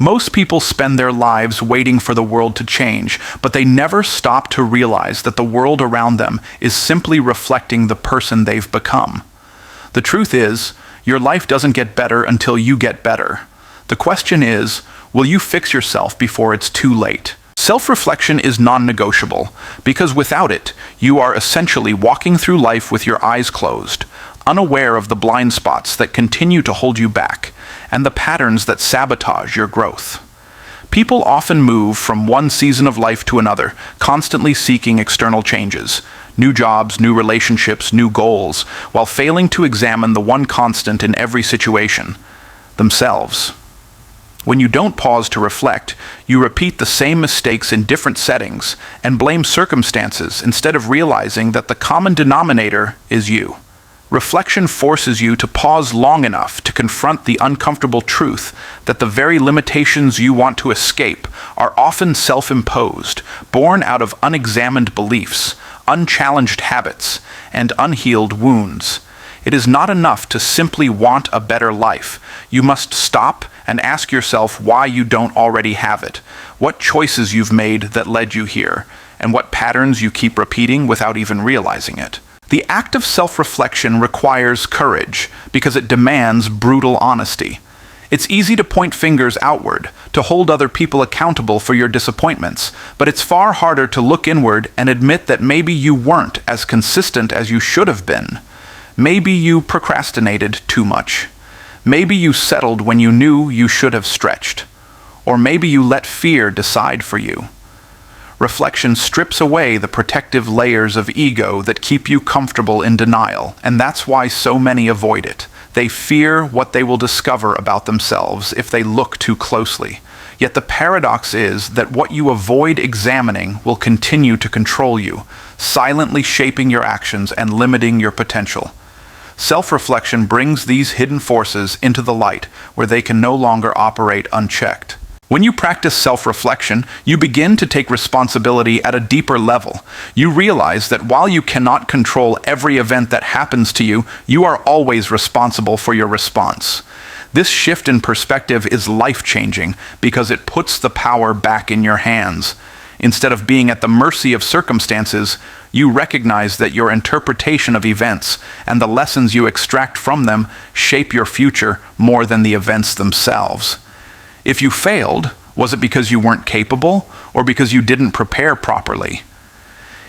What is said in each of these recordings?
Most people spend their lives waiting for the world to change, but they never stop to realize that the world around them is simply reflecting the person they've become. The truth is, your life doesn't get better until you get better. The question is, will you fix yourself before it's too late? Self-reflection is non-negotiable, because without it, you are essentially walking through life with your eyes closed, unaware of the blind spots that continue to hold you back, and the patterns that sabotage your growth. People often move from one season of life to another, constantly seeking external changes, new jobs, new relationships, new goals, while failing to examine the one constant in every situation: themselves. When you don't pause to reflect, you repeat the same mistakes in different settings and blame circumstances instead of realizing that the common denominator is you. Reflection forces you to pause long enough to confront the uncomfortable truth that the very limitations you want to escape are often self-imposed, born out of unexamined beliefs, unchallenged habits, and unhealed wounds. It is not enough to simply want a better life. You must stop and ask yourself why you don't already have it, what choices you've made that led you here, and what patterns you keep repeating without even realizing it. The act of self-reflection requires courage because it demands brutal honesty. It's easy to point fingers outward, to hold other people accountable for your disappointments, but it's far harder to look inward and admit that maybe you weren't as consistent as you should have been. Maybe you procrastinated too much. Maybe you settled when you knew you should have stretched. Or maybe you let fear decide for you. Reflection strips away the protective layers of ego that keep you comfortable in denial, and that's why so many avoid it. They fear what they will discover about themselves if they look too closely. Yet the paradox is that what you avoid examining will continue to control you, silently shaping your actions and limiting your potential. Self-reflection brings these hidden forces into the light, where they can no longer operate unchecked. When you practice self-reflection, you begin to take responsibility at a deeper level. You realize that while you cannot control every event that happens to you, you are always responsible for your response. This shift in perspective is life-changing because it puts the power back in your hands. Instead of being at the mercy of circumstances, you recognize that your interpretation of events and the lessons you extract from them shape your future more than the events themselves. If you failed, was it because you weren't capable or because you didn't prepare properly?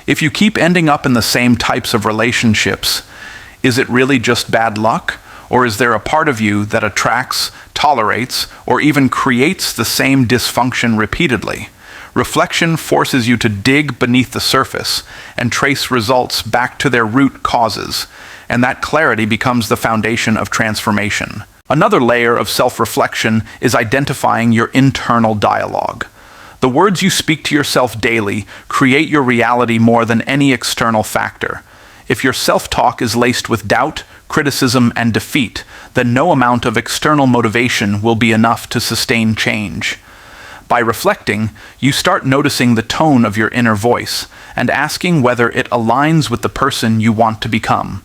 If you keep ending up in the same types of relationships, is it really just bad luck? Or is there a part of you that attracts, tolerates, or even creates the same dysfunction repeatedly? Reflection forces you to dig beneath the surface and trace results back to their root causes, and that clarity becomes the foundation of transformation. Another layer of self-reflection is identifying your internal dialogue. The words you speak to yourself daily create your reality more than any external factor. If your self-talk is laced with doubt, criticism, and defeat, then no amount of external motivation will be enough to sustain change. By reflecting, you start noticing the tone of your inner voice and asking whether it aligns with the person you want to become.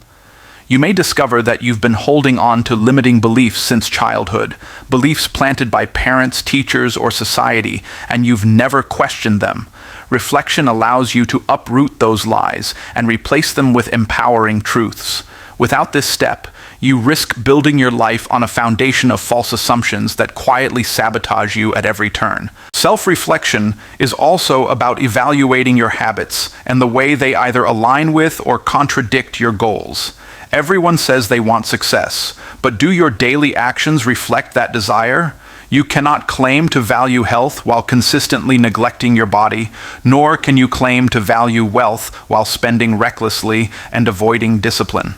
You may discover that you've been holding on to limiting beliefs since childhood, beliefs planted by parents, teachers, or society, and you've never questioned them. Reflection allows you to uproot those lies and replace them with empowering truths. Without this step, you risk building your life on a foundation of false assumptions that quietly sabotage you at every turn. Self-reflection is also about evaluating your habits and the way they either align with or contradict your goals. Everyone says they want success, but do your daily actions reflect that desire? You cannot claim to value health while consistently neglecting your body, nor can you claim to value wealth while spending recklessly and avoiding discipline.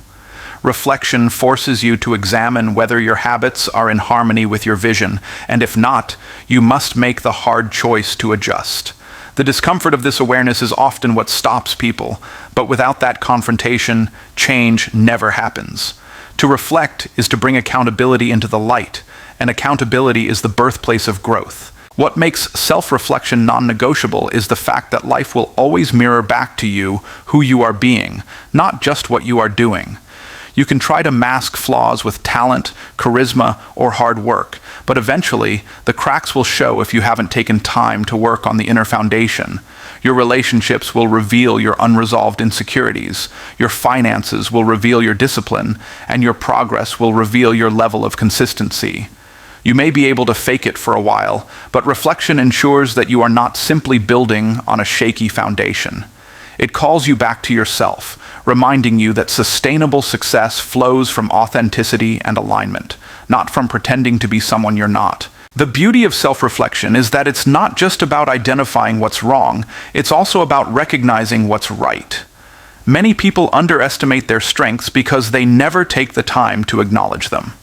Reflection forces you to examine whether your habits are in harmony with your vision, and if not, you must make the hard choice to adjust. The discomfort of this awareness is often what stops people, but without that confrontation, change never happens. To reflect is to bring accountability into the light, and accountability is the birthplace of growth. What makes self-reflection non-negotiable is the fact that life will always mirror back to you who you are being, not just what you are doing. You can try to mask flaws with talent, charisma, or hard work, But eventually, the cracks will show if you haven't taken time to work on the inner foundation. Your relationships will reveal your unresolved insecurities, your finances will reveal your discipline, and your progress will reveal your level of consistency. You may be able to fake it for a while, but reflection ensures that you are not simply building on a shaky foundation. It calls you back to yourself, reminding you that sustainable success flows from authenticity and alignment, not from pretending to be someone you're not. The beauty of self-reflection is that it's not just about identifying what's wrong, it's also about recognizing what's right. Many people underestimate their strengths because they never take the time to acknowledge them.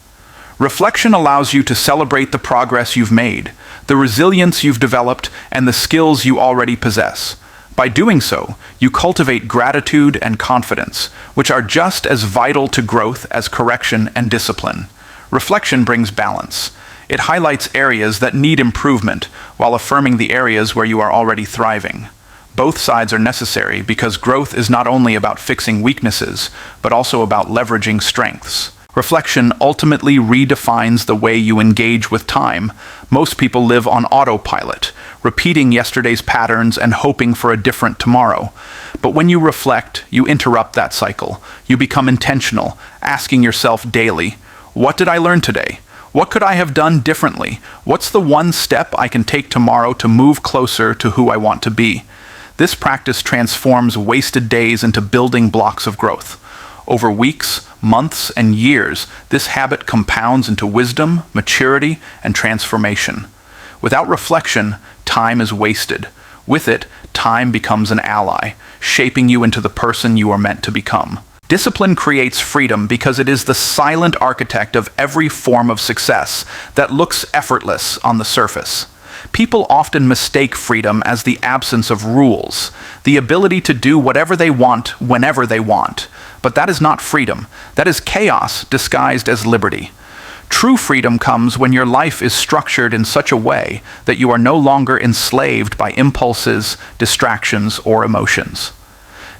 Reflection allows you to celebrate the progress you've made, the resilience you've developed, and the skills you already possess. By doing so, you cultivate gratitude and confidence, which are just as vital to growth as correction and discipline. Reflection brings balance. It highlights areas that need improvement while affirming the areas where you are already thriving. Both sides are necessary because growth is not only about fixing weaknesses, but also about leveraging strengths. Reflection ultimately redefines the way you engage with time. Most people live on autopilot, repeating yesterday's patterns and hoping for a different tomorrow. But when you reflect, you interrupt that cycle. You become intentional, asking yourself daily, what did I learn today? What could I have done differently? What's the one step I can take tomorrow to move closer to who I want to be? This practice transforms wasted days into building blocks of growth. Over weeks, months, and years, this habit compounds into wisdom, maturity, and transformation. Without reflection, time is wasted. With it, time becomes an ally, shaping you into the person you are meant to become. Discipline creates freedom because it is the silent architect of every form of success that looks effortless on the surface. People often mistake freedom as the absence of rules, the ability to do whatever they want whenever they want. But that is not freedom. That is chaos disguised as liberty. True freedom comes when your life is structured in such a way that you are no longer enslaved by impulses, distractions, or emotions.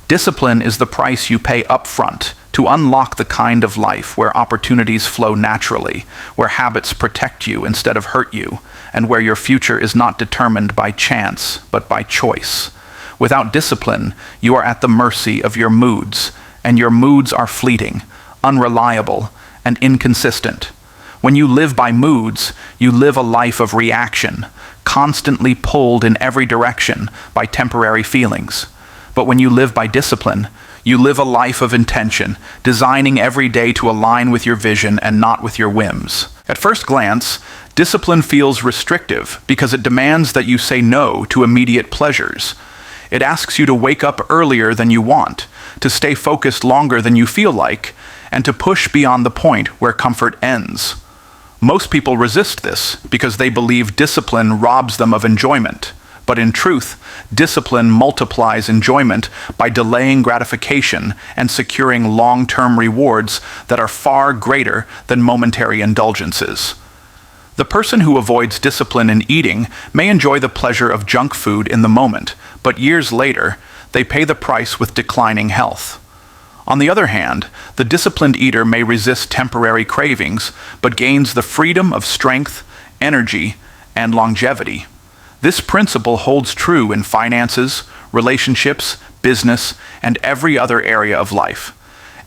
Discipline is the price you pay up front to unlock the kind of life where opportunities flow naturally, where habits protect you instead of hurt you, and where your future is not determined by chance, but by choice. Without discipline, you are at the mercy of your moods, and your moods are fleeting, unreliable, and inconsistent. When you live by moods, you live a life of reaction, constantly pulled in every direction by temporary feelings. But when you live by discipline, you live a life of intention, designing every day to align with your vision and not with your whims. At first glance, discipline feels restrictive because it demands that you say no to immediate pleasures. It asks you to wake up earlier than you want, to stay focused longer than you feel like, and to push beyond the point where comfort ends. Most people resist this because they believe discipline robs them of enjoyment. But in truth, discipline multiplies enjoyment by delaying gratification and securing long-term rewards that are far greater than momentary indulgences. The person who avoids discipline in eating may enjoy the pleasure of junk food in the moment, but years later, they pay the price with declining health. On the other hand, the disciplined eater may resist temporary cravings, but gains the freedom of strength, energy, and longevity. This principle holds true in finances, relationships, business, and every other area of life.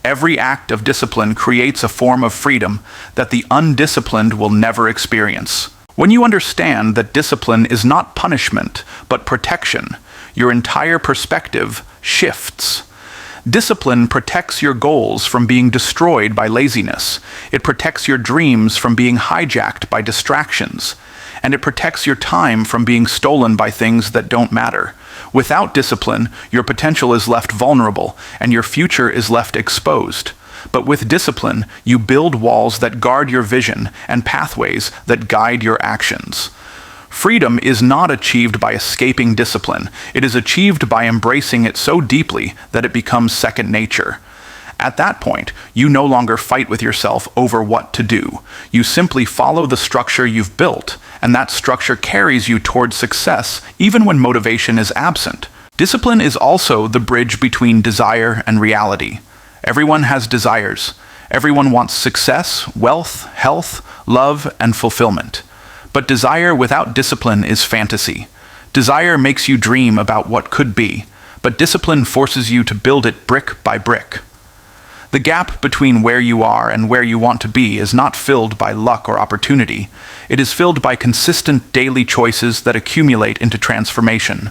Every act of discipline creates a form of freedom that the undisciplined will never experience. When you understand that discipline is not punishment, but protection, your entire perspective shifts. Discipline protects your goals from being destroyed by laziness. It protects your dreams from being hijacked by distractions. And it protects your time from being stolen by things that don't matter. Without discipline, your potential is left vulnerable, and your future is left exposed. But with discipline, you build walls that guard your vision and pathways that guide your actions. Freedom is not achieved by escaping discipline. It is achieved by embracing it so deeply that it becomes second nature. At that point, you no longer fight with yourself over what to do. You simply follow the structure you've built, and that structure carries you towards success even when motivation is absent. Discipline is also the bridge between desire and reality. Everyone has desires. Everyone wants success, wealth, health, love, and fulfillment. But desire without discipline is fantasy. Desire makes you dream about what could be, but discipline forces you to build it brick by brick. The gap between where you are and where you want to be is not filled by luck or opportunity. It is filled by consistent daily choices that accumulate into transformation.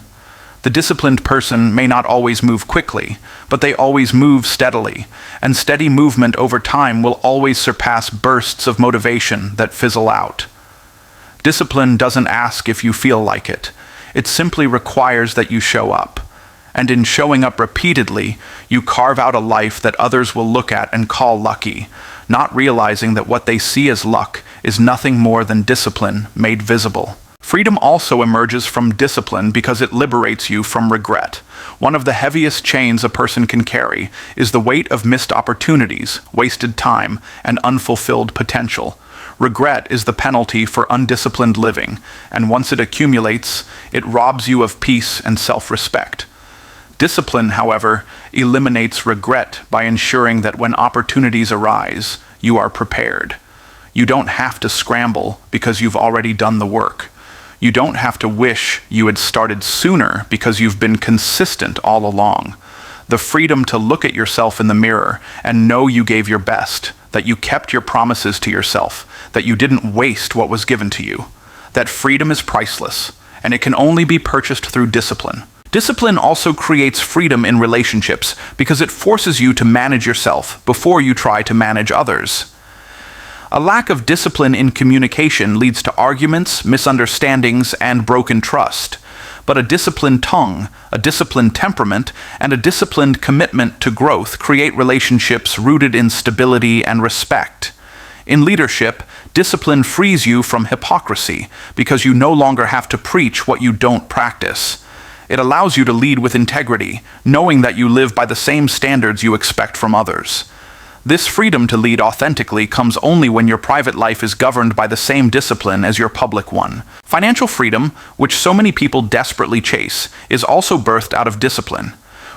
The disciplined person may not always move quickly, but they always move steadily, and steady movement over time will always surpass bursts of motivation that fizzle out. Discipline doesn't ask if you feel like it. It simply requires that you show up. And in showing up repeatedly, you carve out a life that others will look at and call lucky, not realizing that what they see as luck is nothing more than discipline made visible. Freedom also emerges from discipline because it liberates you from regret. One of the heaviest chains a person can carry is the weight of missed opportunities, wasted time, and unfulfilled potential. Regret is the penalty for undisciplined living, and once it accumulates, it robs you of peace and self-respect. Discipline, however, eliminates regret by ensuring that when opportunities arise, you are prepared. You don't have to scramble because you've already done the work. You don't have to wish you had started sooner because you've been consistent all along. The freedom to look at yourself in the mirror and know you gave your best, that you kept your promises to yourself, that you didn't waste what was given to you. That freedom is priceless, and it can only be purchased through discipline. Discipline also creates freedom in relationships because it forces you to manage yourself before you try to manage others. A lack of discipline in communication leads to arguments, misunderstandings, and broken trust. But a disciplined tongue, a disciplined temperament, and a disciplined commitment to growth create relationships rooted in stability and respect. In leadership, discipline frees you from hypocrisy because you no longer have to preach what you don't practice. It allows you to lead with integrity, knowing that you live by the same standards you expect from others. This freedom to lead authentically comes only when your private life is governed by the same discipline as your public one. Financial freedom, which so many people desperately chase, is also birthed out of discipline.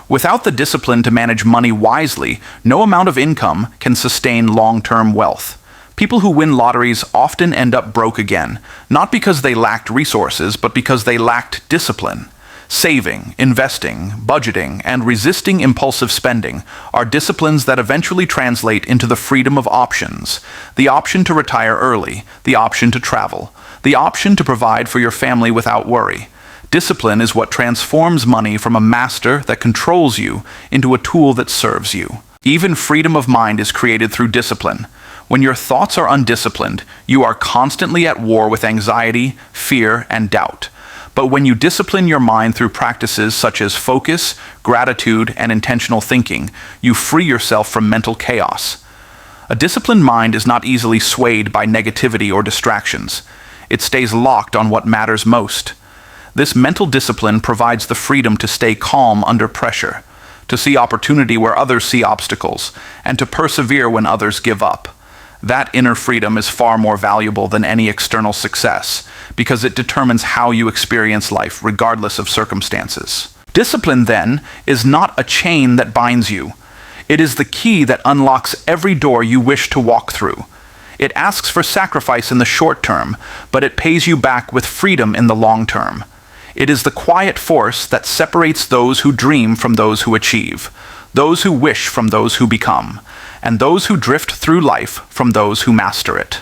Without the discipline to manage money wisely, no amount of income can sustain long-term wealth. People who win lotteries often end up broke again, not because they lacked resources, but because they lacked discipline. Saving, investing, budgeting, and resisting impulsive spending are disciplines that eventually translate into the freedom of options. The option to retire early, the option to travel, the option to provide for your family without worry. Discipline is what transforms money from a master that controls you into a tool that serves you. Even freedom of mind is created through discipline. When your thoughts are undisciplined, you are constantly at war with anxiety, fear, and doubt. But when you discipline your mind through practices such as focus, gratitude, and intentional thinking, you free yourself from mental chaos. A disciplined mind is not easily swayed by negativity or distractions. It stays locked on what matters most. This mental discipline provides the freedom to stay calm under pressure, to see opportunity where others see obstacles, and to persevere when others give up. That inner freedom is far more valuable than any external success, because it determines how you experience life regardless of circumstances. Discipline, then, is not a chain that binds you. It is the key that unlocks every door you wish to walk through. It asks for sacrifice in the short term, but it pays you back with freedom in the long term. It is the quiet force that separates those who dream from those who achieve, those who wish from those who become, and those who drift through life from those who master it.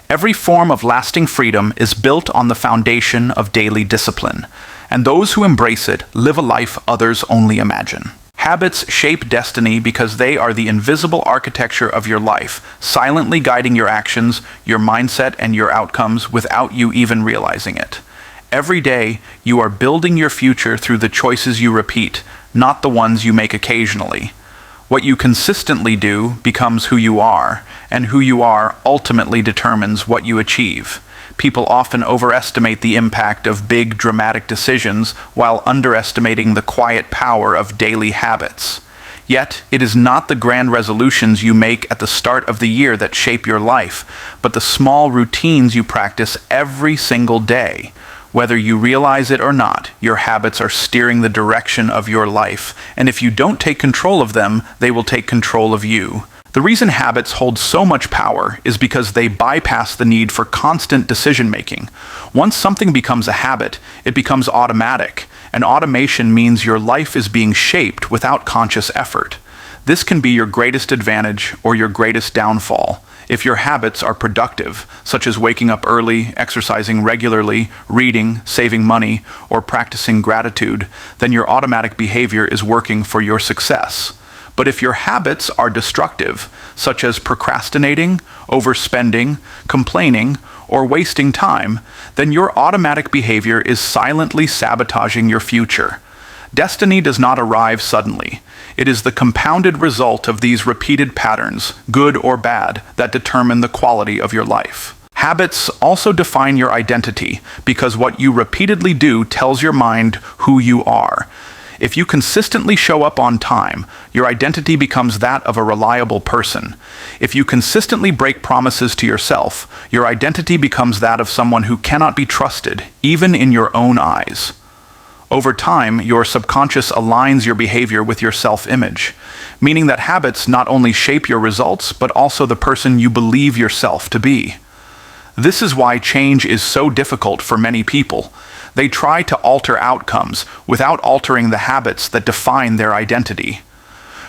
Every form of lasting freedom is built on the foundation of daily discipline, and those who embrace it live a life others only imagine. Habits shape destiny because they are the invisible architecture of your life, silently guiding your actions, your mindset, and your outcomes without you even realizing it. Every day, you are building your future through the choices you repeat, not the ones you make occasionally. What you consistently do becomes who you are, and who you are ultimately determines what you achieve. People often overestimate the impact of big, dramatic decisions while underestimating the quiet power of daily habits. Yet, it is not the grand resolutions you make at the start of the year that shape your life, but the small routines you practice every single day. Whether you realize it or not, your habits are steering the direction of your life, and if you don't take control of them, they will take control of you. The reason habits hold so much power is because they bypass the need for constant decision-making. Once something becomes a habit, it becomes automatic, and automation means your life is being shaped without conscious effort. This can be your greatest advantage or your greatest downfall. If your habits are productive, such as waking up early, exercising regularly, reading, saving money, or practicing gratitude, then your automatic behavior is working for your success. But if your habits are destructive, such as procrastinating, overspending, complaining, or wasting time, then your automatic behavior is silently sabotaging your future. Destiny does not arrive suddenly. It is the compounded result of these repeated patterns, good or bad, that determine the quality of your life. Habits also define your identity because what you repeatedly do tells your mind who you are. If you consistently show up on time, your identity becomes that of a reliable person. If you consistently break promises to yourself, your identity becomes that of someone who cannot be trusted, even in your own eyes. Over time, your subconscious aligns your behavior with your self-image, meaning that habits not only shape your results, but also the person you believe yourself to be. This is why change is so difficult for many people. They try to alter outcomes without altering the habits that define their identity.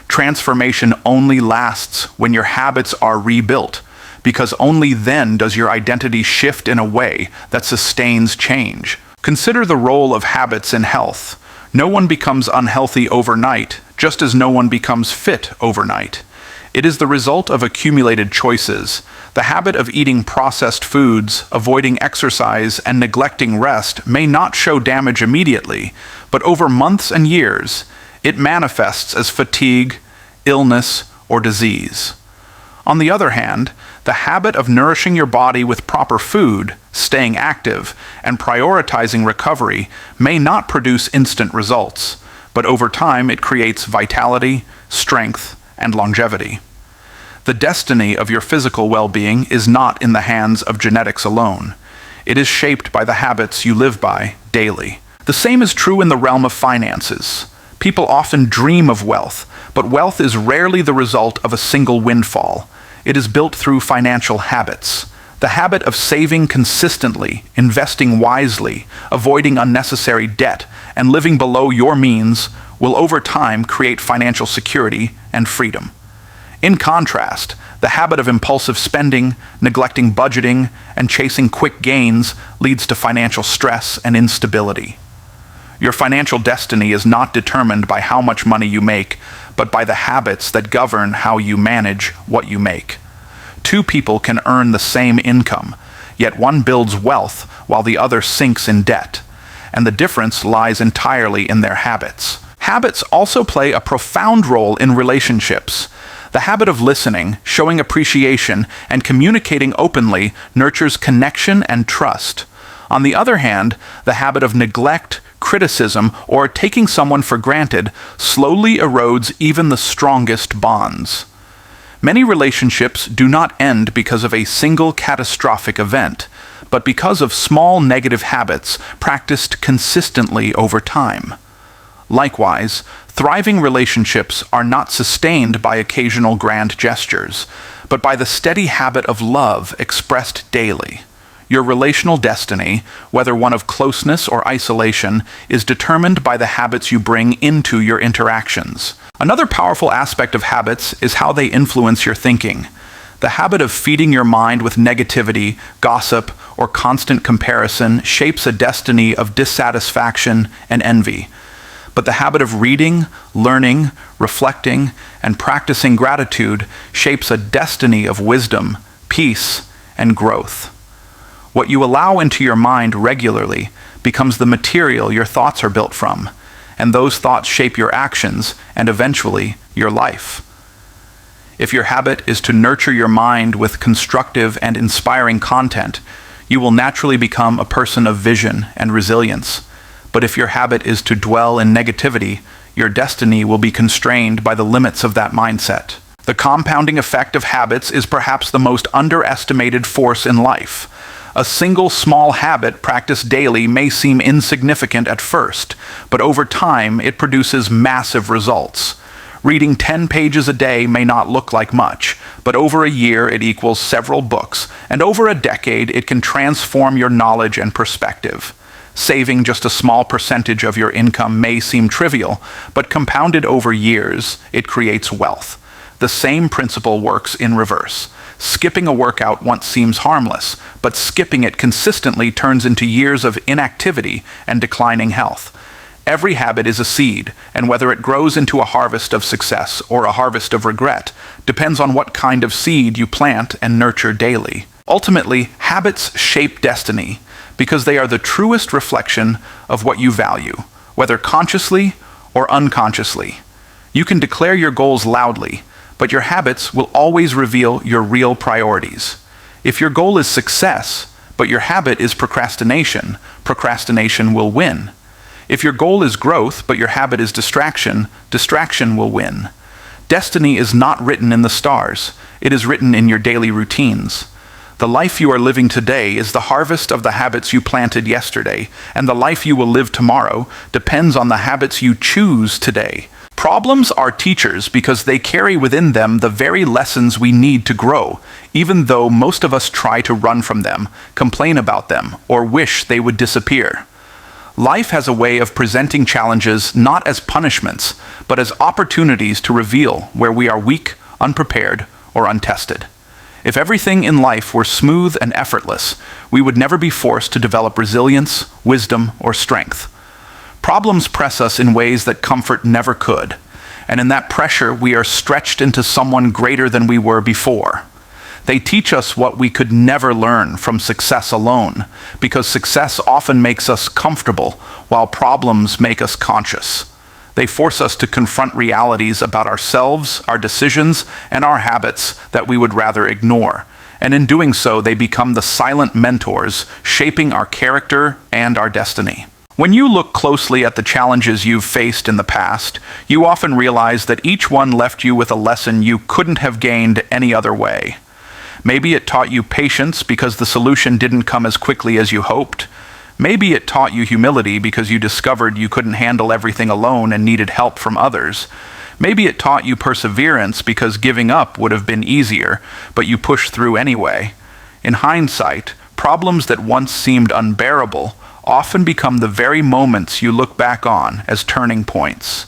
Transformation only lasts when your habits are rebuilt, because only then does your identity shift in a way that sustains change. Consider the role of habits in health. No one becomes unhealthy overnight, just as no one becomes fit overnight. It is the result of accumulated choices. The habit of eating processed foods, avoiding exercise, and neglecting rest may not show damage immediately, but over months and years, it manifests as fatigue, illness, or disease. On the other hand, the habit of nourishing your body with proper food, staying active, and prioritizing recovery may not produce instant results, but over time it creates vitality, strength, and longevity. The destiny of your physical well-being is not in the hands of genetics alone. It is shaped by the habits you live by daily. The same is true in the realm of finances. People often dream of wealth, but wealth is rarely the result of a single windfall. It is built through financial habits. The habit of saving consistently, investing wisely, avoiding unnecessary debt, and living below your means will over time create financial security and freedom. In contrast, the habit of impulsive spending, neglecting budgeting, and chasing quick gains leads to financial stress and instability. Your financial destiny is not determined by how much money you make, but by the habits that govern how you manage what you make. Two people can earn the same income, yet one builds wealth while the other sinks in debt, and the difference lies entirely in their habits. Habits also play a profound role in relationships. The habit of listening, showing appreciation, and communicating openly nurtures connection and trust. On the other hand, the habit of neglect, criticism, or taking someone for granted slowly erodes even the strongest bonds. Many relationships do not end because of a single catastrophic event, but because of small negative habits practiced consistently over time. Likewise, thriving relationships are not sustained by occasional grand gestures, but by the steady habit of love expressed daily. Your relational destiny, whether one of closeness or isolation, is determined by the habits you bring into your interactions. Another powerful aspect of habits is how they influence your thinking. The habit of feeding your mind with negativity, gossip, or constant comparison shapes a destiny of dissatisfaction and envy. But the habit of reading, learning, reflecting, and practicing gratitude shapes a destiny of wisdom, peace, and growth. What you allow into your mind regularly becomes the material your thoughts are built from, and those thoughts shape your actions and eventually your life. If your habit is to nurture your mind with constructive and inspiring content, you will naturally become a person of vision and resilience. But if your habit is to dwell in negativity, your destiny will be constrained by the limits of that mindset. The compounding effect of habits is perhaps the most underestimated force in life. A single small habit practiced daily may seem insignificant at first, but over time it produces massive results. Reading 10 pages a day may not look like much, but over a year it equals several books, and over a decade it can transform your knowledge and perspective. Saving just a small percentage of your income may seem trivial, but compounded over years, it creates wealth. The same principle works in reverse. Skipping a workout once seems harmless, but skipping it consistently turns into years of inactivity and declining health. Every habit is a seed, and whether it grows into a harvest of success or a harvest of regret depends on what kind of seed you plant and nurture daily. Ultimately, habits shape destiny because they are the truest reflection of what you value, whether consciously or unconsciously. You can declare your goals loudly, but your habits will always reveal your real priorities. If your goal is success, but your habit is procrastination, procrastination will win. If your goal is growth, but your habit is distraction, distraction will win. Destiny is not written in the stars. It is written in your daily routines. The life you are living today is the harvest of the habits you planted yesterday, and the life you will live tomorrow depends on the habits you choose today. Problems are teachers because they carry within them the very lessons we need to grow, even though most of us try to run from them, complain about them, or wish they would disappear. Life has a way of presenting challenges not as punishments, but as opportunities to reveal where we are weak, unprepared, or untested. If everything in life were smooth and effortless, we would never be forced to develop resilience, wisdom, or strength. Problems press us in ways that comfort never could, and in that pressure we are stretched into someone greater than we were before. They teach us what we could never learn from success alone, because success often makes us comfortable, while problems make us conscious. They force us to confront realities about ourselves, our decisions, and our habits that we would rather ignore. And in doing so, they become the silent mentors, shaping our character and our destiny. When you look closely at the challenges you've faced in the past, you often realize that each one left you with a lesson you couldn't have gained any other way. Maybe it taught you patience because the solution didn't come as quickly as you hoped. Maybe it taught you humility because you discovered you couldn't handle everything alone and needed help from others. Maybe it taught you perseverance because giving up would have been easier, but you pushed through anyway. In hindsight, problems that once seemed unbearable often become the very moments you look back on as turning points.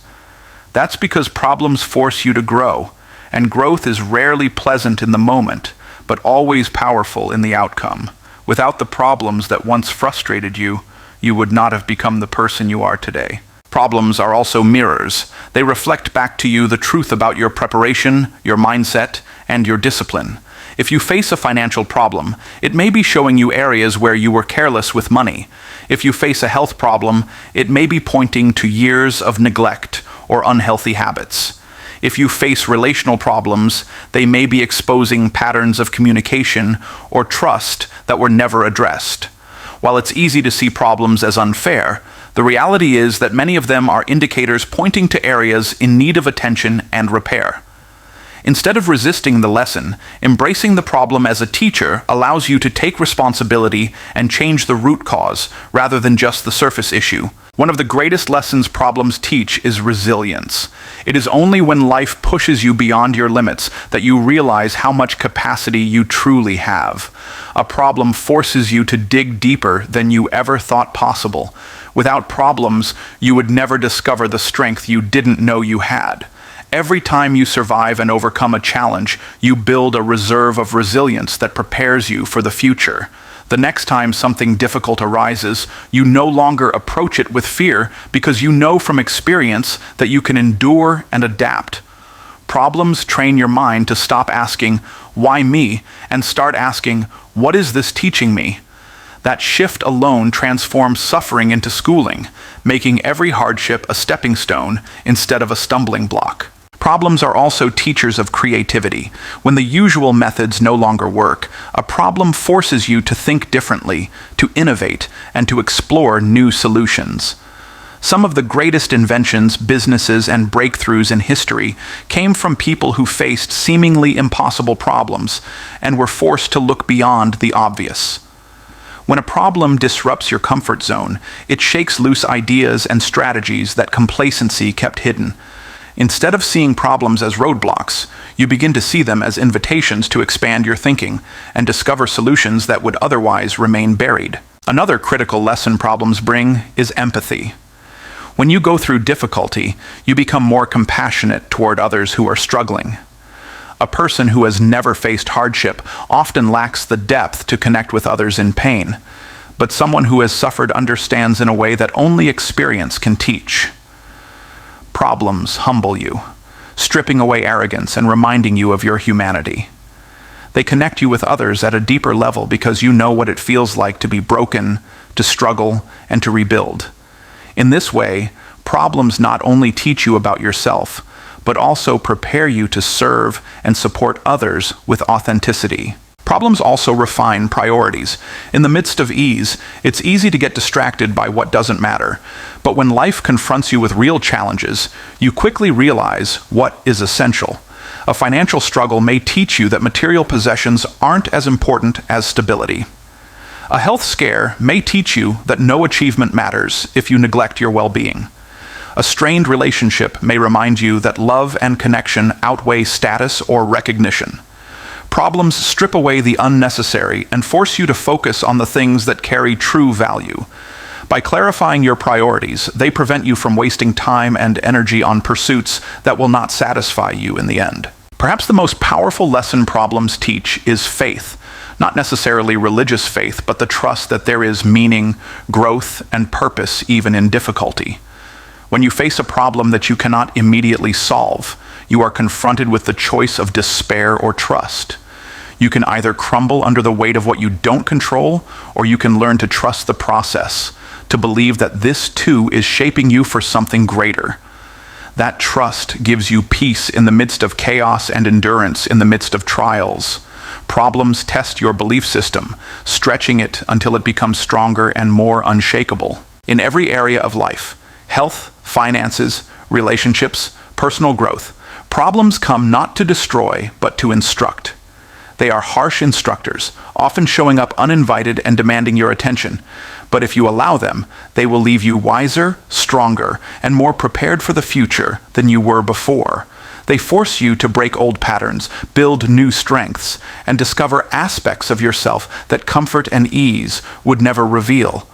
That's because problems force you to grow, and growth is rarely pleasant in the moment, but always powerful in the outcome. Without the problems that once frustrated you, you would not have become the person you are today. Problems are also mirrors. They reflect back to you the truth about your preparation, your mindset, and your discipline. If you face a financial problem, it may be showing you areas where you were careless with money. If you face a health problem, it may be pointing to years of neglect or unhealthy habits. If you face relational problems, they may be exposing patterns of communication or trust that were never addressed. While it's easy to see problems as unfair, the reality is that many of them are indicators pointing to areas in need of attention and repair. Instead of resisting the lesson, embracing the problem as a teacher allows you to take responsibility and change the root cause rather than just the surface issue. One of the greatest lessons problems teach is resilience. It is only when life pushes you beyond your limits that you realize how much capacity you truly have. A problem forces you to dig deeper than you ever thought possible. Without problems, you would never discover the strength you didn't know you had. Every time you survive and overcome a challenge, you build a reserve of resilience that prepares you for the future. The next time something difficult arises, you no longer approach it with fear because you know from experience that you can endure and adapt. Problems train your mind to stop asking, "Why me?" and start asking, "What is this teaching me?" That shift alone transforms suffering into schooling, making every hardship a stepping stone instead of a stumbling block. Problems are also teachers of creativity. When the usual methods no longer work, a problem forces you to think differently, to innovate, and to explore new solutions. Some of the greatest inventions, businesses, and breakthroughs in history came from people who faced seemingly impossible problems and were forced to look beyond the obvious. When a problem disrupts your comfort zone, it shakes loose ideas and strategies that complacency kept hidden. Instead of seeing problems as roadblocks, you begin to see them as invitations to expand your thinking and discover solutions that would otherwise remain buried. Another critical lesson problems bring is empathy. When you go through difficulty, you become more compassionate toward others who are struggling. A person who has never faced hardship often lacks the depth to connect with others in pain, but someone who has suffered understands in a way that only experience can teach. Problems humble you, stripping away arrogance and reminding you of your humanity. They connect you with others at a deeper level because you know what it feels like to be broken, to struggle, and to rebuild. In this way, problems not only teach you about yourself, but also prepare you to serve and support others with authenticity. Problems also refine priorities. In the midst of ease, it's easy to get distracted by what doesn't matter. But when life confronts you with real challenges, you quickly realize what is essential. A financial struggle may teach you that material possessions aren't as important as stability. A health scare may teach you that no achievement matters if you neglect your well-being. A strained relationship may remind you that love and connection outweigh status or recognition. Problems strip away the unnecessary and force you to focus on the things that carry true value. By clarifying your priorities, they prevent you from wasting time and energy on pursuits that will not satisfy you in the end. Perhaps the most powerful lesson problems teach is faith. Not necessarily religious faith, but the trust that there is meaning, growth, and purpose even in difficulty. When you face a problem that you cannot immediately solve, you are confronted with the choice of despair or trust. You can either crumble under the weight of what you don't control, or you can learn to trust the process, to believe that this too is shaping you for something greater. That trust gives you peace in the midst of chaos and endurance in the midst of trials. Problems test your belief system, stretching it until it becomes stronger and more unshakable. In every area of life, health, finances, relationships, personal growth, problems come not to destroy, but to instruct. They are harsh instructors, often showing up uninvited and demanding your attention. But if you allow them, they will leave you wiser, stronger, and more prepared for the future than you were before. They force you to break old patterns, build new strengths, and discover aspects of yourself that comfort and ease would never reveal.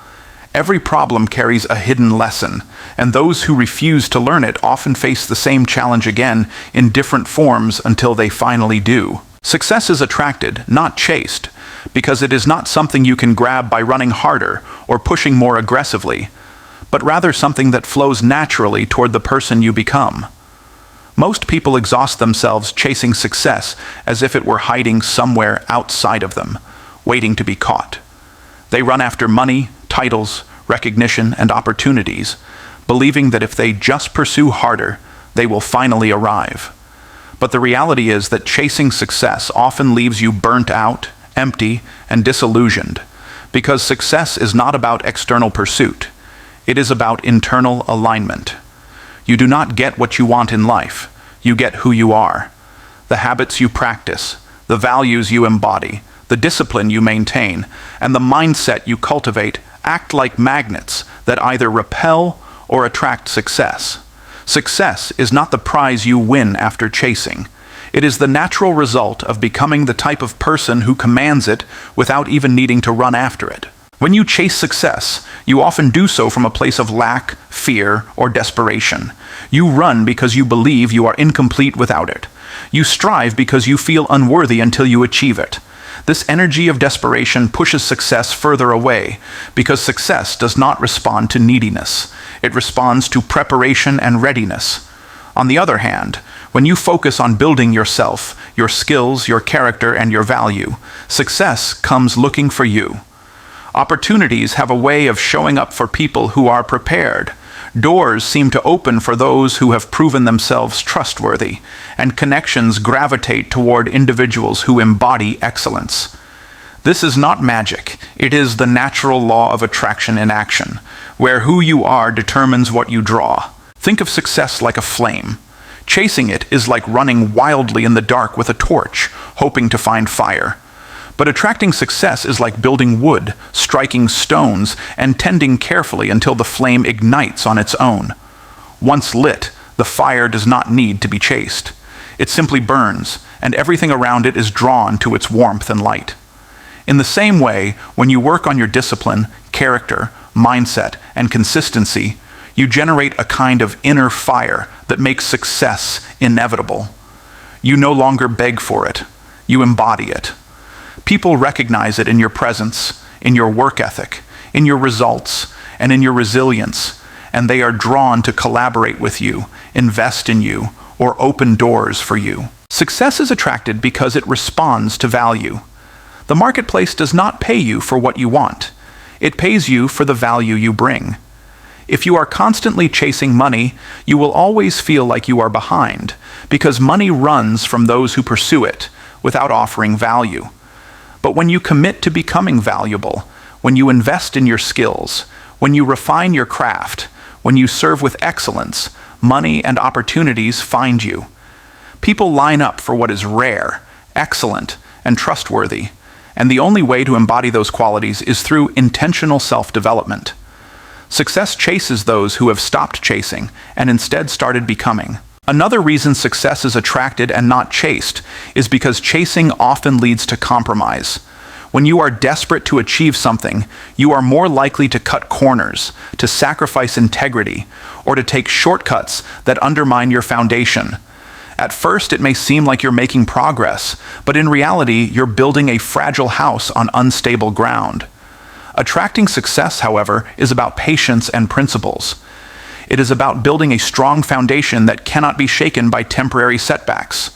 Every problem carries a hidden lesson, and those who refuse to learn it often face the same challenge again in different forms until they finally do. Success is attracted, not chased, because it is not something you can grab by running harder or pushing more aggressively, but rather something that flows naturally toward the person you become. Most people exhaust themselves chasing success as if it were hiding somewhere outside of them, waiting to be caught. They run after money, titles, recognition, and opportunities, believing that if they just pursue harder, they will finally arrive. But the reality is that chasing success often leaves you burnt out, empty, and disillusioned, because success is not about external pursuit. It is about internal alignment. You do not get what you want in life. You get who you are. The habits you practice, the values you embody, the discipline you maintain, and the mindset you cultivate act like magnets that either repel or attract success. Success is not the prize you win after chasing. It is the natural result of becoming the type of person who commands it without even needing to run after it. When you chase success, you often do so from a place of lack, fear, or desperation. You run because you believe you are incomplete without it. You strive because you feel unworthy until you achieve it. This energy of desperation pushes success further away, because success does not respond to neediness. It responds to preparation and readiness. On the other hand, when you focus on building yourself, your skills, your character, and your value, success comes looking for you. Opportunities have a way of showing up for people who are prepared. Doors seem to open for those who have proven themselves trustworthy, and connections gravitate toward individuals who embody excellence. This is not magic. It is the natural law of attraction in action, where who you are determines what you draw. Think of success like a flame. Chasing it is like running wildly in the dark with a torch, hoping to find fire. But attracting success is like building wood, striking stones, and tending carefully until the flame ignites on its own. Once lit, The fire does not need to be chased. It simply burns, and everything around it is drawn to its warmth and light. In the same way, when you work on your discipline, character, mindset, and consistency, you generate a kind of inner fire that makes success inevitable. You no longer beg for it. You embody it. People recognize it in your presence, in your work ethic, in your results, and in your resilience, and they are drawn to collaborate with you, invest in you, or open doors for you. Success is attracted because it responds to value. The marketplace does not pay you for what you want. It pays you for the value you bring. If you are constantly chasing money, you will always feel like you are behind, because money runs from those who pursue it without offering value. But when you commit to becoming valuable, when you invest in your skills, when you refine your craft, when you serve with excellence, money and opportunities find you. People line up for what is rare, excellent, and trustworthy, and the only way to embody those qualities is through intentional self-development. Success chases those who have stopped chasing and instead started becoming. Another reason success is attracted and not chased is because chasing often leads to compromise. When you are desperate to achieve something, you are more likely to cut corners, to sacrifice integrity, or to take shortcuts that undermine your foundation. At first, it may seem like you're making progress, but in reality, you're building a fragile house on unstable ground. Attracting success, however, is about patience and principles. It is about building a strong foundation that cannot be shaken by temporary setbacks.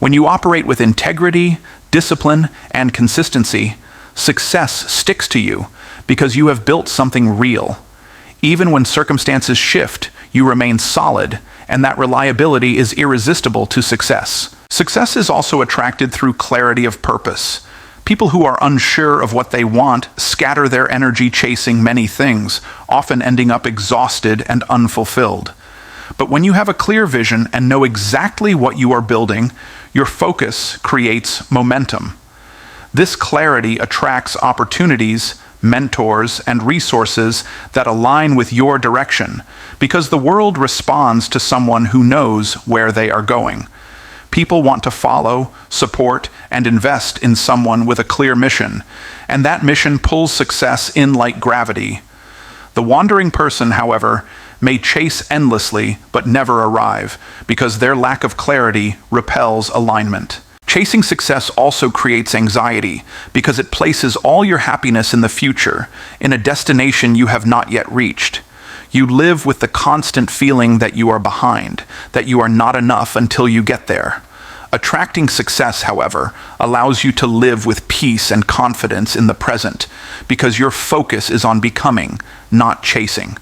When you operate with integrity, discipline, and consistency, success sticks to you because you have built something real. Even when circumstances shift, you remain solid, and that reliability is irresistible to success. Success is also attracted through clarity of purpose. People who are unsure of what they want scatter their energy chasing many things, often ending up exhausted and unfulfilled. But when you have a clear vision and know exactly what you are building, your focus creates momentum. This clarity attracts opportunities, mentors, and resources that align with your direction, because the world responds to someone who knows where they are going. People want to follow, support, and invest in someone with a clear mission, and that mission pulls success in like gravity. The wandering person, however, may chase endlessly but never arrive, because their lack of clarity repels alignment. Chasing success also creates anxiety, because it places all your happiness in the future, in a destination you have not yet reached. You live with the constant feeling that you are behind, that you are not enough until you get there. Attracting success, however, allows you to live with peace and confidence in the present, because your focus is on becoming, not chasing.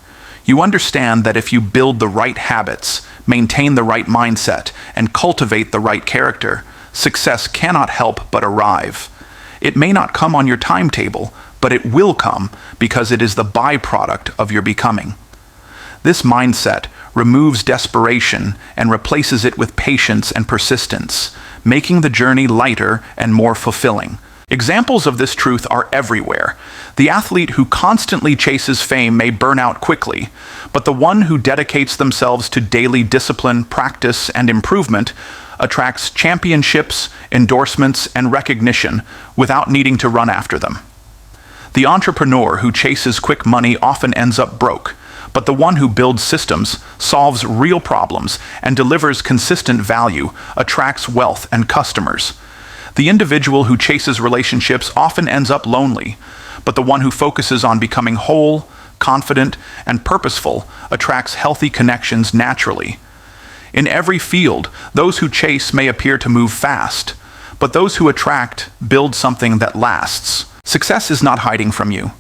You understand that if you build the right habits, maintain the right mindset, and cultivate the right character, success cannot help but arrive. It may not come on your timetable, but it will come because it is the byproduct of your becoming. This mindset removes desperation and replaces it with patience and persistence, making the journey lighter and more fulfilling. Examples of this truth are everywhere. The athlete who constantly chases fame may burn out quickly, but the one who dedicates themselves to daily discipline, practice, and improvement attracts championships, endorsements, and recognition without needing to run after them. The entrepreneur who chases quick money often ends up broke, but the one who builds systems, solves real problems, and delivers consistent value attracts wealth and customers. The individual who chases relationships often ends up lonely, but the one who focuses on becoming whole, confident, and purposeful attracts healthy connections naturally. In every field, those who chase may appear to move fast, but those who attract build something that lasts. Success is not hiding from you.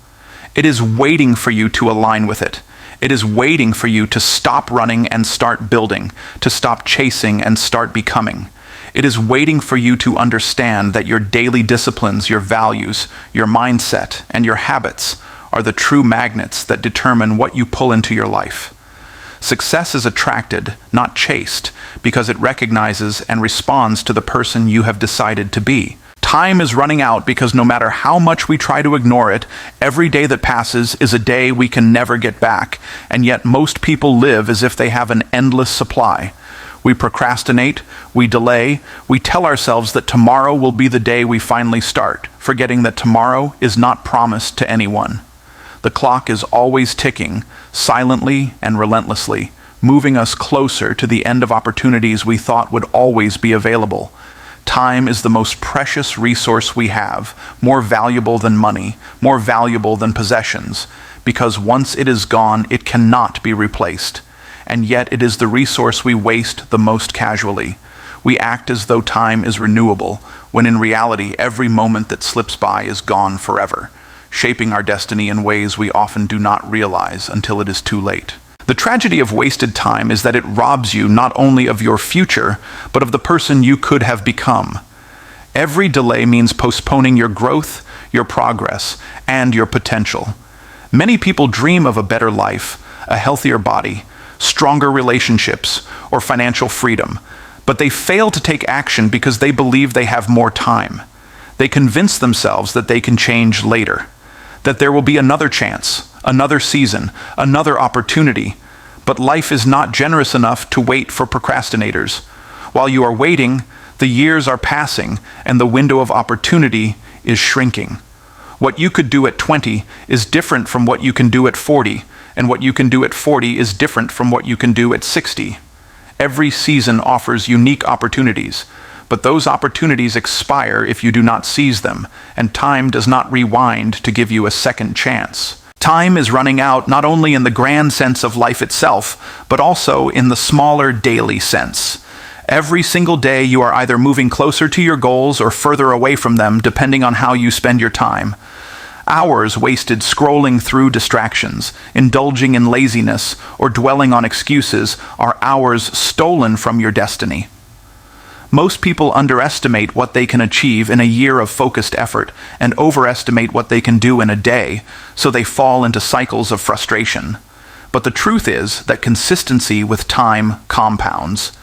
It is waiting for you to align with it. It is waiting for you to stop running and start building, to stop chasing and start becoming. It is waiting for you to understand that your daily disciplines, your values, your mindset, and your habits are the true magnets that determine what you pull into your life. Success is attracted, not chased, because it recognizes and responds to the person you have decided to be. Time is running out because no matter how much we try to ignore it, every day that passes is a day we can never get back, and yet most people live as if they have an endless supply. We procrastinate, we delay, we tell ourselves that tomorrow will be the day we finally start, forgetting that tomorrow is not promised to anyone. The clock is always ticking, silently and relentlessly, moving us closer to the end of opportunities we thought would always be available. Time is the most precious resource we have, more valuable than money, more valuable than possessions, because once it is gone, it cannot be replaced. And yet it is the resource we waste the most casually. We act as though time is renewable, when in reality every moment that slips by is gone forever, shaping our destiny in ways we often do not realize until it is too late. The tragedy of wasted time is that it robs you not only of your future, but of the person you could have become. Every delay means postponing your growth, your progress, and your potential. Many people dream of a better life, a healthier body, stronger relationships, or financial freedom, but they fail to take action because they believe they have more time. They convince themselves that they can change later, that there will be another chance, another season, another opportunity, but life is not generous enough to wait for procrastinators. While you are waiting, the years are passing and the window of opportunity is shrinking. What you could do at 20 is different from what you can do at 40, and what you can do at 40 is different from what you can do at 60. Every season offers unique opportunities, but those opportunities expire if you do not seize them, and time does not rewind to give you a second chance. Time is running out not only in the grand sense of life itself, but also in the smaller daily sense. Every single day you are either moving closer to your goals or further away from them, depending on how you spend your time. Hours wasted scrolling through distractions, indulging in laziness, or dwelling on excuses are hours stolen from your destiny. Most people underestimate what they can achieve in a year of focused effort and overestimate what they can do in a day, so they fall into cycles of frustration. But the truth is that consistency with time compounds.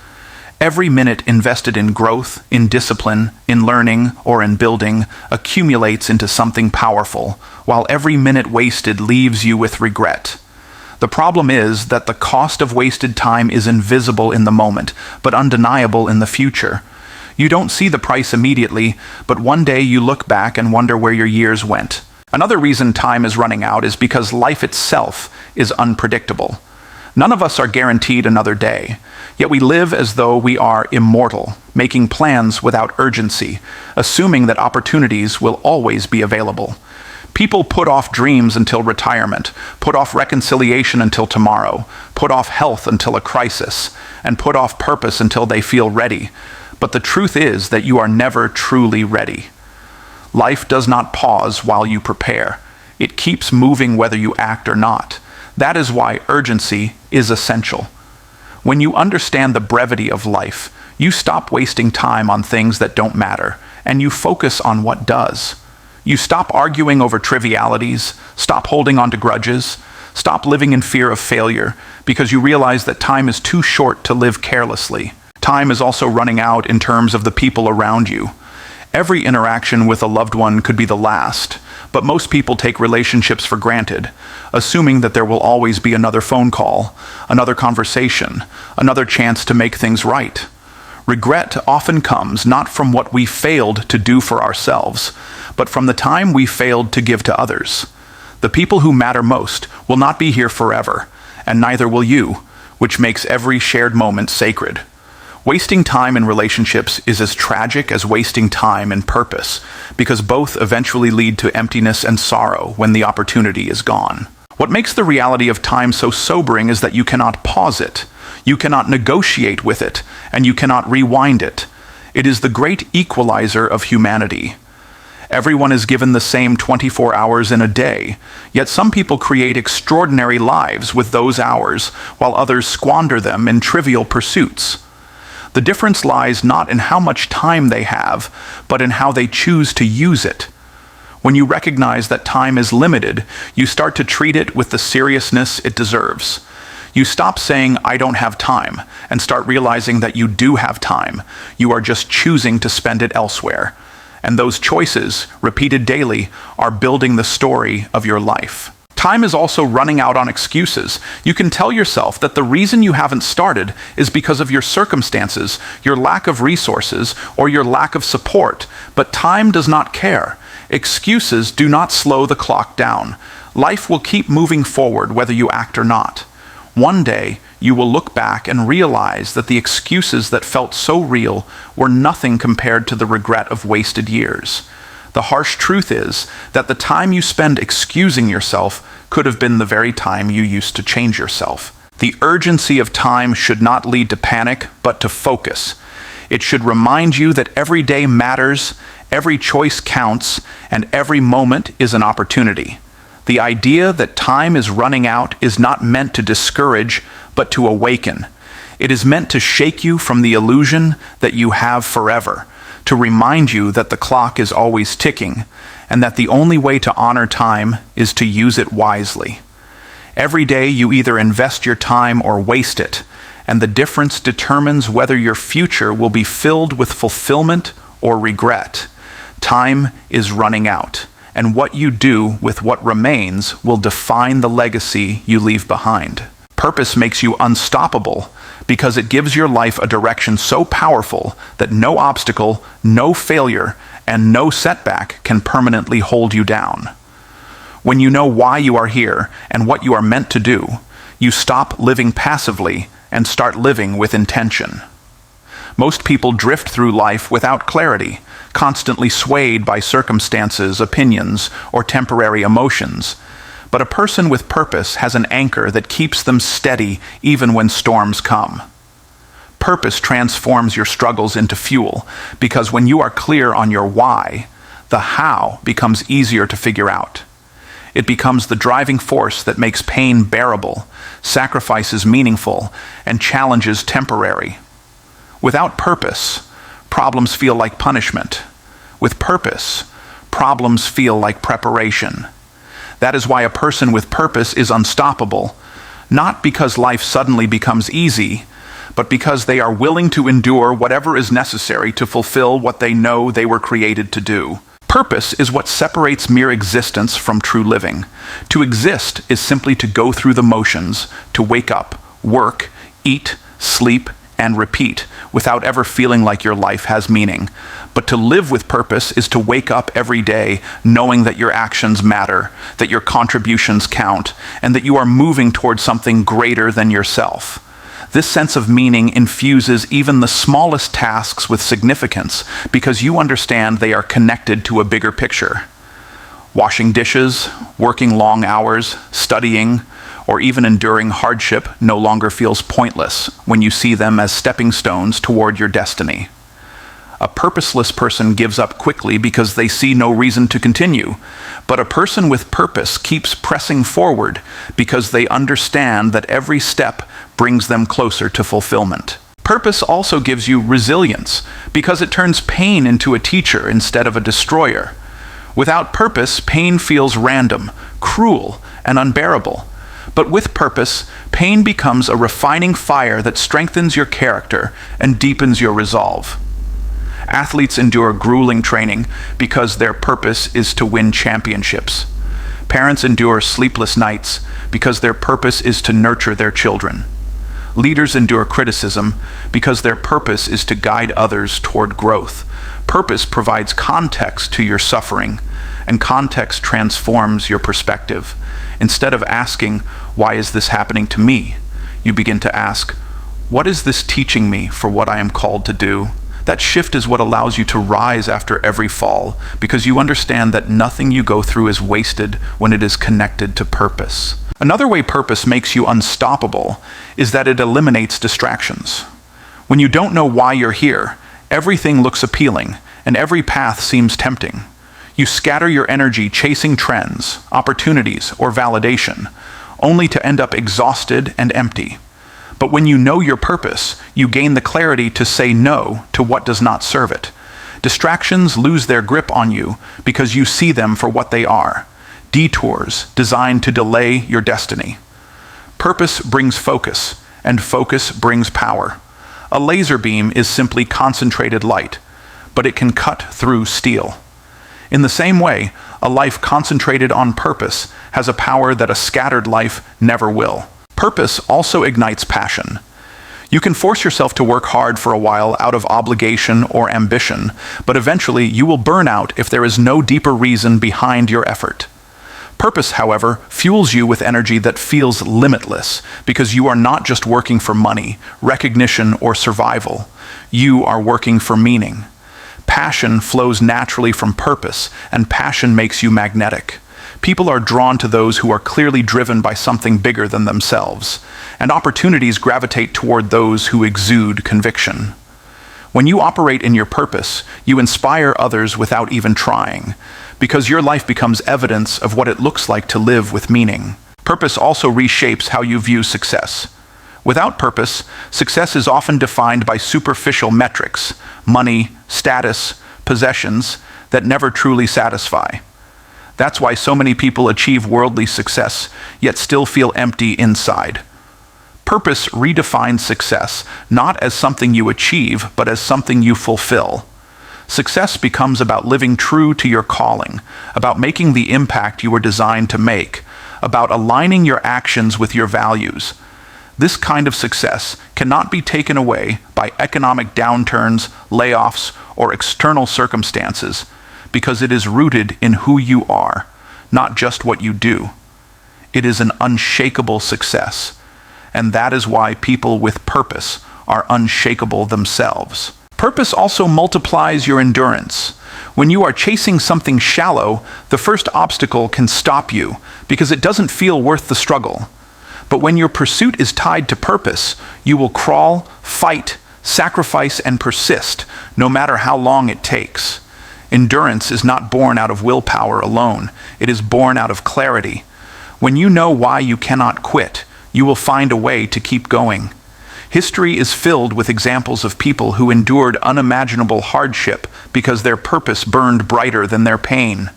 Every minute invested in growth, in discipline, in learning, or in building accumulates into something powerful, while every minute wasted leaves you with regret. The problem is that the cost of wasted time is invisible in the moment, but undeniable in the future. You don't see the price immediately, but one day you look back and wonder where your years went. Another reason time is running out is because life itself is unpredictable. None of us are guaranteed another day, yet we live as though we are immortal, making plans without urgency, assuming that opportunities will always be available. People put off dreams until retirement, put off reconciliation until tomorrow, put off health until a crisis, and put off purpose until they feel ready. But the truth is that you are never truly ready. Life does not pause while you prepare. It keeps moving whether you act or not. That is why urgency is essential. When you understand the brevity of life, you stop wasting time on things that don't matter, and you focus on what does. You stop arguing over trivialities, stop holding on to grudges, stop living in fear of failure, because you realize that time is too short to live carelessly. Time is also running out in terms of the people around you. Every interaction with a loved one could be the last, but most people take relationships for granted, assuming that there will always be another phone call, another conversation, another chance to make things right. Regret often comes not from what we failed to do for ourselves, but from the time we failed to give to others. The people who matter most will not be here forever, and neither will you, which makes every shared moment sacred. Wasting time in relationships is as tragic as wasting time in purpose, because both eventually lead to emptiness and sorrow when the opportunity is gone. What makes the reality of time so sobering is that you cannot pause it, you cannot negotiate with it, and you cannot rewind it. It is the great equalizer of humanity. Everyone is given the same 24 hours in a day, yet some people create extraordinary lives with those hours, while others squander them in trivial pursuits. The difference lies not in how much time they have, but in how they choose to use it. When you recognize that time is limited, you start to treat it with the seriousness it deserves. You stop saying, "I don't have time," and start realizing that you do have time. You are just choosing to spend it elsewhere. And those choices, repeated daily, are building the story of your life. Time is also running out on excuses. You can tell yourself that the reason you haven't started is because of your circumstances, your lack of resources, or your lack of support, but time does not care. Excuses do not slow the clock down. Life will keep moving forward whether you act or not. One day, you will look back and realize that the excuses that felt so real were nothing compared to the regret of wasted years. The harsh truth is that the time you spend excusing yourself could have been the very time you used to change yourself. The urgency of time should not lead to panic, but to focus. It should remind you that every day matters, every choice counts, and every moment is an opportunity. The idea that time is running out is not meant to discourage, but to awaken. It is meant to shake you from the illusion that you have forever, to remind you that the clock is always ticking, and that the only way to honor time is to use it wisely. Every day you either invest your time or waste it, and the difference determines whether your future will be filled with fulfillment or regret. Time is running out, and what you do with what remains will define the legacy you leave behind. Purpose makes you unstoppable because it gives your life a direction so powerful that no obstacle, no failure, and no setback can permanently hold you down. When you know why you are here and what you are meant to do, you stop living passively and start living with intention. Most people drift through life without clarity, constantly swayed by circumstances, opinions, or temporary emotions. But a person with purpose has an anchor that keeps them steady even when storms come. Purpose transforms your struggles into fuel, because when you are clear on your why, the how becomes easier to figure out. It becomes the driving force that makes pain bearable, sacrifices meaningful, and challenges temporary. Without purpose, problems feel like punishment. With purpose, problems feel like preparation. That is why a person with purpose is unstoppable, not because life suddenly becomes easy, but because they are willing to endure whatever is necessary to fulfill what they know they were created to do. Purpose is what separates mere existence from true living. To exist is simply to go through the motions, to wake up, work, eat, sleep, and repeat, without ever feeling like your life has meaning. But to live with purpose is to wake up every day knowing that your actions matter, that your contributions count, and that you are moving towards something greater than yourself. This sense of meaning infuses even the smallest tasks with significance because you understand they are connected to a bigger picture. Washing dishes, working long hours, studying, or even enduring hardship no longer feels pointless when you see them as stepping stones toward your destiny. A purposeless person gives up quickly because they see no reason to continue, but a person with purpose keeps pressing forward because they understand that every step brings them closer to fulfillment. Purpose also gives you resilience because it turns pain into a teacher instead of a destroyer. Without purpose, pain feels random, cruel, and unbearable. But with purpose, pain becomes a refining fire that strengthens your character and deepens your resolve. Athletes endure grueling training because their purpose is to win championships. Parents endure sleepless nights because their purpose is to nurture their children. Leaders endure criticism because their purpose is to guide others toward growth. Purpose provides context to your suffering, and context transforms your perspective. Instead of asking, "Why is this happening to me?" you begin to ask, "What is this teaching me for what I am called to do?" That shift is what allows you to rise after every fall, because you understand that nothing you go through is wasted when it is connected to purpose. Another way purpose makes you unstoppable is that it eliminates distractions. When you don't know why you're here, everything looks appealing, and every path seems tempting. You scatter your energy chasing trends, opportunities, or validation, only to end up exhausted and empty. But when you know your purpose, you gain the clarity to say no to what does not serve it. Distractions lose their grip on you because you see them for what they are: detours designed to delay your destiny. Purpose brings focus, and focus brings power. A laser beam is simply concentrated light, but it can cut through steel. In the same way, a life concentrated on purpose has a power that a scattered life never will. Purpose also ignites passion. You can force yourself to work hard for a while out of obligation or ambition, but eventually you will burn out if there is no deeper reason behind your effort. Purpose, however, fuels you with energy that feels limitless because you are not just working for money, recognition, or survival. You are working for meaning. Passion flows naturally from purpose, and passion makes you magnetic. People are drawn to those who are clearly driven by something bigger than themselves, and opportunities gravitate toward those who exude conviction. When you operate in your purpose, you inspire others without even trying, because your life becomes evidence of what it looks like to live with meaning. Purpose also reshapes how you view success. Without purpose, success is often defined by superficial metrics, money, status, possessions, that never truly satisfy. That's why so many people achieve worldly success, yet still feel empty inside. Purpose redefines success, not as something you achieve, but as something you fulfill. Success becomes about living true to your calling, about making the impact you were designed to make, about aligning your actions with your values. This kind of success cannot be taken away by economic downturns, layoffs, or external circumstances, because it is rooted in who you are, not just what you do. It is an unshakable success, and that is why people with purpose are unshakable themselves. Purpose also multiplies your endurance. When you are chasing something shallow, the first obstacle can stop you because it doesn't feel worth the struggle. But when your pursuit is tied to purpose, you will crawl, fight, sacrifice, and persist, no matter how long it takes. Endurance is not born out of willpower alone. It is born out of clarity. When you know why you cannot quit, you will find a way to keep going. History is filled with examples of people who endured unimaginable hardship because their purpose burned brighter than their pain.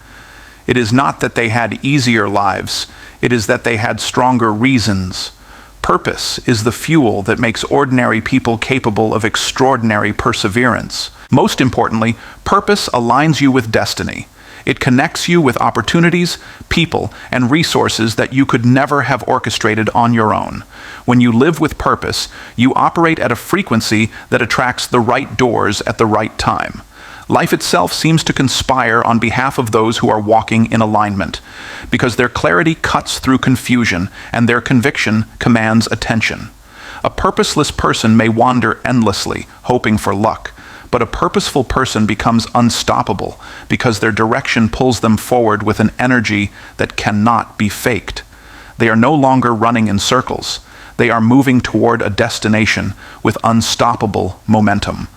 It is not that they had easier lives, it is that they had stronger reasons. Purpose is the fuel that makes ordinary people capable of extraordinary perseverance. Most importantly, purpose aligns you with destiny. It connects you with opportunities, people, and resources that you could never have orchestrated on your own. When you live with purpose, you operate at a frequency that attracts the right doors at the right time. Life itself seems to conspire on behalf of those who are walking in alignment, because their clarity cuts through confusion and their conviction commands attention. A purposeless person may wander endlessly, hoping for luck, but a purposeful person becomes unstoppable because their direction pulls them forward with an energy that cannot be faked. They are no longer running in circles. They are moving toward a destination with unstoppable momentum.